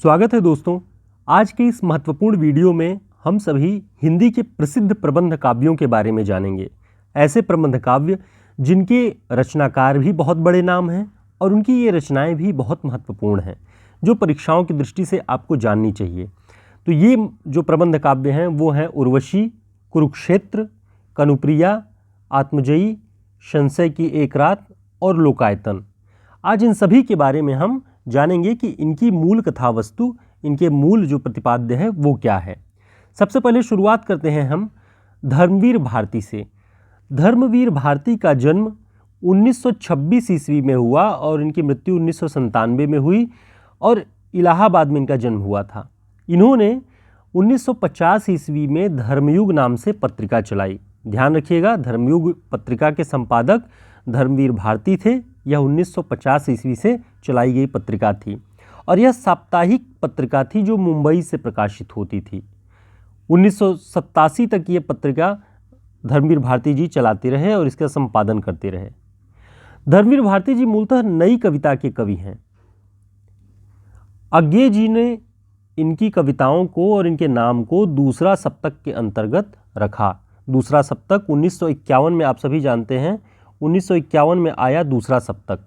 स्वागत है दोस्तों। आज के इस महत्वपूर्ण वीडियो में हम सभी हिंदी के प्रसिद्ध प्रबंध काव्यों के बारे में जानेंगे। ऐसे प्रबंध काव्य जिनके रचनाकार भी बहुत बड़े नाम हैं और उनकी ये रचनाएं भी बहुत महत्वपूर्ण हैं, जो परीक्षाओं की दृष्टि से आपको जाननी चाहिए। तो ये जो प्रबंध काव्य हैं वो हैं उर्वशी, कुरुक्षेत्र, कनुप्रिया, आत्मजयी, संशय की एक रात और लोकायतन। आज इन सभी के बारे में हम जानेंगे कि इनकी मूल कथा वस्तु, इनके मूल जो प्रतिपाद्य है वो क्या है। सबसे पहले शुरुआत करते हैं हम धर्मवीर भारती से। धर्मवीर भारती का जन्म 1926 ईस्वी में हुआ और इनकी मृत्यु 1997 में हुई और इलाहाबाद में इनका जन्म हुआ था। इन्होंने 1950 ईस्वी में धर्मयुग नाम से पत्रिका चलाई। ध्यान रखिएगा, धर्मयुग पत्रिका के संपादक धर्मवीर भारती थे। यह 1950 ईस्वी से चलाई गई पत्रिका थी और यह साप्ताहिक पत्रिका थी जो मुंबई से प्रकाशित होती थी। 1987 तक ये पत्रिका धर्मवीर भारती जी चलाते रहे और इसका संपादन करते रहे। धर्मवीर भारती जी मूलतः नई कविता के कवि हैं। अज्ञे जी ने इनकी कविताओं को और इनके नाम को दूसरा सप्तक के अंतर्गत रखा। दूसरा सप्तक 1951 में, आप सभी जानते हैं, 1951 में आया दूसरा सप्तक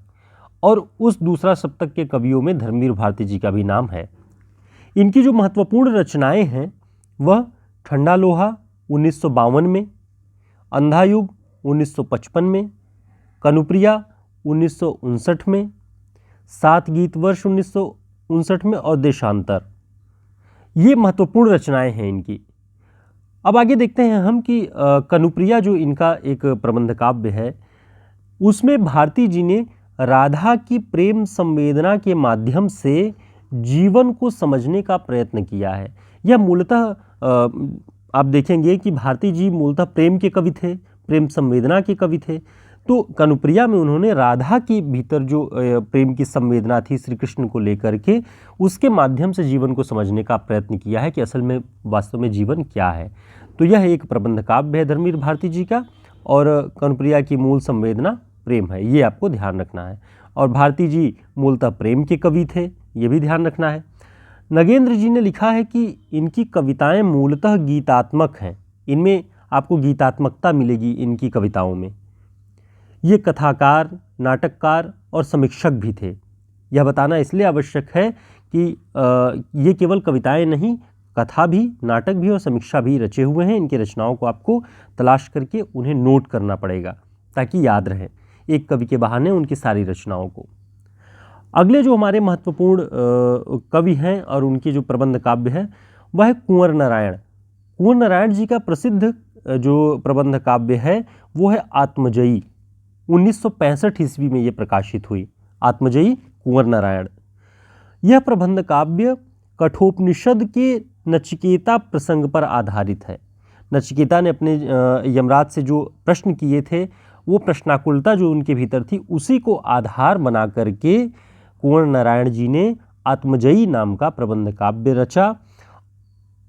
और उस दूसरा सप्तक के कवियों में धर्मवीर भारती जी का भी नाम है। इनकी जो महत्वपूर्ण रचनाएं हैं वह ठंडा लोहा 1952 में, अंधा युग 1955 में, कनुप्रिया 1959 में, 7 गीत वर्ष 1959 में और देशांतर। ये महत्वपूर्ण रचनाएं हैं इनकी। अब आगे देखते हैं हम कि कनुप्रिया जो इनका एक प्रबंध काव्य है, उसमें भारती जी ने राधा की प्रेम संवेदना के माध्यम से जीवन को समझने का प्रयत्न किया है। यह मूलतः आप देखेंगे कि भारती जी मूलतः प्रेम के कवि थे, प्रेम संवेदना के कवि थे। तो कनुप्रिया में उन्होंने राधा के भीतर जो प्रेम की संवेदना थी श्री कृष्ण को लेकर के, उसके माध्यम से जीवन को समझने का प्रयत्न किया है कि असल में वास्तव में जीवन क्या है। तो यह एक प्रबंध काव्य है धर्मवीर भारती जी का और कनुप्रिया की मूल संवेदना प्रेम है, ये आपको ध्यान रखना है। और भारती जी मूलतः प्रेम के कवि थे, ये भी ध्यान रखना है। नगेंद्र जी ने लिखा है कि इनकी कविताएं मूलतः गीतात्मक हैं। इनमें आपको गीतात्मकता मिलेगी इनकी कविताओं में। ये कथाकार, नाटककार और समीक्षक भी थे। यह बताना इसलिए आवश्यक है कि ये केवल कविताएं नहीं, कथा भी, नाटक भी और समीक्षा भी रचे हुए हैं। इनकी रचनाओं को आपको तलाश करके उन्हें नोट करना पड़ेगा ताकि याद रहे एक कवि के बहाने उनकी सारी रचनाओं को। अगले जो हमारे महत्वपूर्ण कवि हैं और उनकी जो प्रबंध काव्य है वह है कुंवर नारायण। कुंवर नारायण जी का प्रसिद्ध जो प्रबंध काव्य है वो है आत्मजयी। 1965 ईस्वी में ये प्रकाशित हुई, आत्मजयी कुंवर नारायण। यह प्रबंध काव्य कठोपनिषद के नचिकेता प्रसंग पर आधारित है। नचिकेता ने अपने यमराज से जो प्रश्न किए थे, वो प्रश्नाकुलता जो उनके भीतर थी, उसी को आधार बना करके कुंवर नारायण जी ने आत्मजयी नाम का प्रबंध काव्य रचा।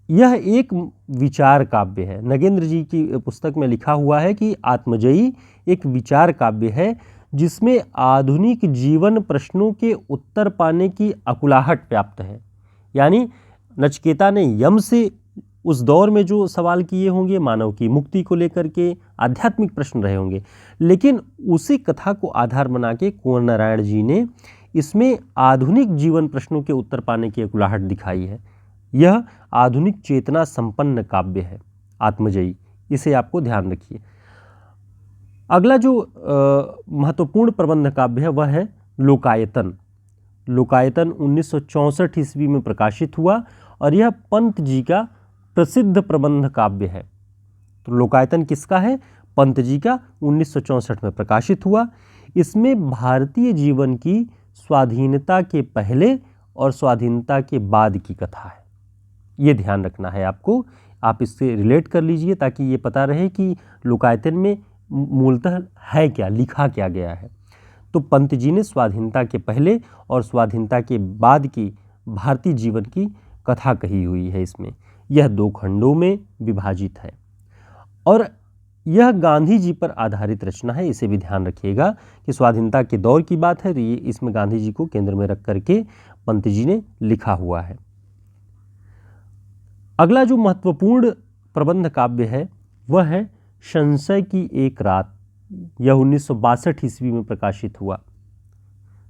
यह एक विचार काव्य है। नगेंद्र जी की पुस्तक में लिखा हुआ है कि आत्मजयी एक विचार काव्य है जिसमें आधुनिक जीवन प्रश्नों के उत्तर पाने की अकुलाहट व्याप्त है। यानी नचिकेता ने यम से उस दौर में जो सवाल किए होंगे, मानव की मुक्ति को लेकर के आध्यात्मिक प्रश्न रहे होंगे, लेकिन उसी कथा को आधार बना के कुंवर नारायण जी ने इसमें आधुनिक जीवन प्रश्नों के उत्तर पाने की अकुलाहट दिखाई है। यह आधुनिक चेतना संपन्न काव्य है आत्मजयी, इसे आपको ध्यान रखिए। अगला जो महत्वपूर्ण प्रबंध काव्य है वह है लोकायतन। लोकायतन 1964 ईस्वी में प्रकाशित हुआ और यह पंत जी का प्रसिद्ध प्रबंध काव्य है। तो लोकायतन किसका है? पंत जी का, 1964 में प्रकाशित हुआ। इसमें भारतीय जीवन की स्वाधीनता के पहले और स्वाधीनता के बाद की कथा है। ये ध्यान रखना है आपको, आप इससे रिलेट कर लीजिए ताकि ये पता रहे कि लोकायतन में मूलतः है क्या, लिखा क्या गया है। तो पंत जी ने स्वाधीनता के पहले और स्वाधीनता के बाद की भारतीय जीवन की कथा कही हुई है इसमें। यह 2 खंडों में विभाजित है और यह गांधी जी पर आधारित रचना है। इसे भी ध्यान रखिएगा कि स्वाधीनता के दौर की बात है, तो ये इसमें गांधी जी को केंद्र में रख करके पंत जी ने लिखा हुआ है। अगला जो महत्वपूर्ण प्रबंध काव्य है वह है संशय की एक रात। यह 1962 ईस्वी में प्रकाशित हुआ।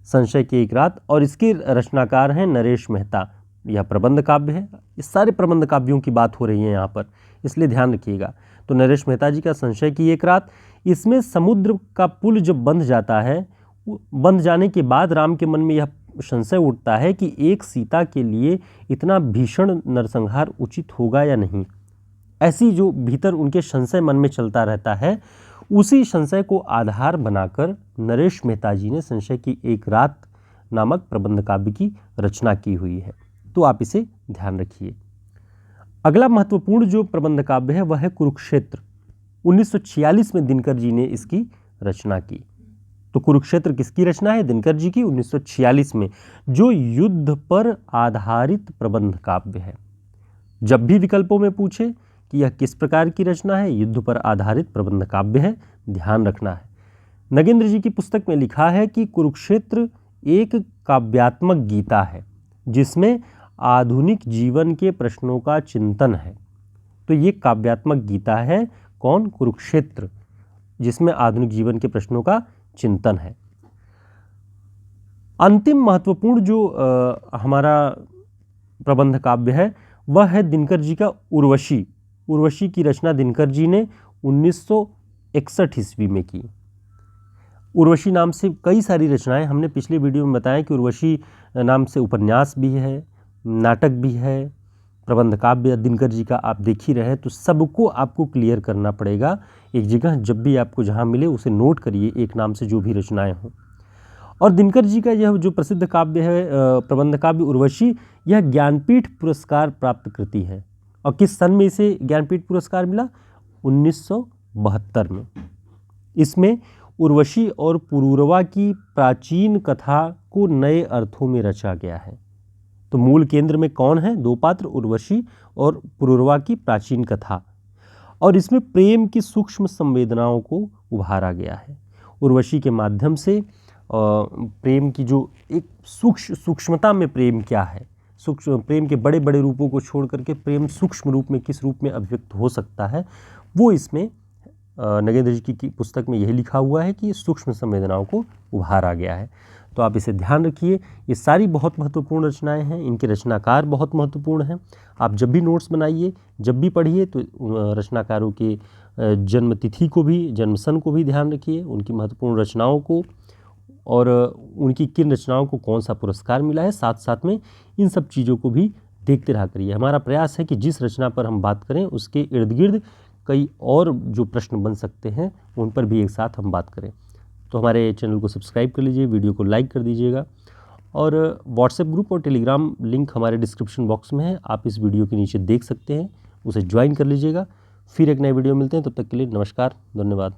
संशय की एक रात, और इसके रचनाकार हैं नरेश मेहता। यह प्रबंध काव्य है। इस सारे प्रबंध काव्यों की बात हो रही है यहाँ पर, इसलिए ध्यान रखिएगा। तो नरेश मेहता जी का संशय की एक रात, इसमें समुद्र का पुल जब बंध जाता है, बंध जाने के बाद राम के मन में यह संशय उठता है कि एक सीता के लिए इतना भीषण नरसंहार उचित होगा या नहीं। ऐसी जो भीतर उनके संशय मन में चलता रहता है, उसी संशय को आधार बनाकर नरेश मेहता जी ने संशय की एक रात नामक प्रबंध काव्य की रचना की हुई है। तो आप इसे ध्यान रखिए। अगला महत्वपूर्ण जो प्रबंध काव्य है वह है कुरुक्षेत्र। 1946 में दिनकर जी ने इसकी रचना की। तो कुरुक्षेत्र किसकी रचना है? दिनकर जी की, 1946 में, जो युद्ध पर आधारित प्रबंध काव्य है। जब भी विकल्पों में पूछे कि यह किस प्रकार की रचना है, युद्ध पर आधारित प्रबंध काव्य है, ध्यान रखना है। नगेंद्र जी की पुस्तक में लिखा है कि कुरुक्षेत्र एक काव्यात्मक गीता है जिसमें आधुनिक जीवन के प्रश्नों का चिंतन है। तो ये काव्यात्मक गीता है कौन? कुरुक्षेत्र, जिसमें आधुनिक जीवन के प्रश्नों का चिंतन है। अंतिम महत्वपूर्ण जो हमारा प्रबंध काव्य है वह है दिनकर जी का उर्वशी। उर्वशी की रचना दिनकर जी ने 1961 ईस्वी में की। उर्वशी नाम से कई सारी रचनाएं, हमने पिछले वीडियो में बताया कि उर्वशी नाम से उपन्यास भी है, नाटक भी है, प्रबंध काव्य दिनकर जी का आप देख ही रहे। तो सबको आपको क्लियर करना पड़ेगा एक जगह, जब भी आपको जहां मिले उसे नोट करिए, एक नाम से जो भी रचनाएं हों। और दिनकर जी का यह जो प्रसिद्ध काव्य है प्रबंध काव्य उर्वशी, यह ज्ञानपीठ पुरस्कार प्राप्त कृति है। और किस सन में इसे ज्ञानपीठ पुरस्कार मिला? 1972 में। इसमें उर्वशी और पुरूरवा की प्राचीन कथा को नए अर्थों में रचा गया है। तो मूल केंद्र में कौन है? दो पात्र, उर्वशी और पुरूरवा की प्राचीन कथा, और इसमें प्रेम की सूक्ष्म संवेदनाओं को उभारा गया है। उर्वशी के माध्यम से प्रेम की जो एक सूक्ष्मता में प्रेम क्या है, सूक्ष्म प्रेम के बड़े बड़े रूपों को छोड़ करके प्रेम सूक्ष्म रूप में किस रूप में अभिव्यक्त हो सकता है, वो इसमें नगेंद्र जी की पुस्तक में यही लिखा हुआ है कि सूक्ष्म संवेदनाओं को उभारा गया है। तो आप इसे ध्यान रखिए। ये सारी बहुत महत्वपूर्ण रचनाएं हैं, इनके रचनाकार बहुत महत्वपूर्ण हैं। आप जब भी नोट्स बनाइए, जब भी पढ़िए, तो रचनाकारों के जन्म तिथि को भी, जन्म सन को भी ध्यान रखिए, उनकी महत्वपूर्ण रचनाओं को, और उनकी किन रचनाओं को कौन सा पुरस्कार मिला है, साथ साथ में इन सब चीज़ों को भी देखते रहा करिए। हमारा प्रयास है कि जिस रचना पर हम बात करें उसके इर्द गिर्द कई और जो प्रश्न बन सकते हैं उन पर भी एक साथ हम बात करें। तो हमारे चैनल को सब्सक्राइब कर लीजिए, वीडियो को लाइक कर दीजिएगा, और व्हाट्सएप ग्रुप और टेलीग्राम लिंक हमारे डिस्क्रिप्शन बॉक्स में है, आप इस वीडियो के नीचे देख सकते हैं, उसे ज्वाइन कर लीजिएगा। फिर एक नए वीडियो मिलते हैं, तब तक के लिए नमस्कार, धन्यवाद।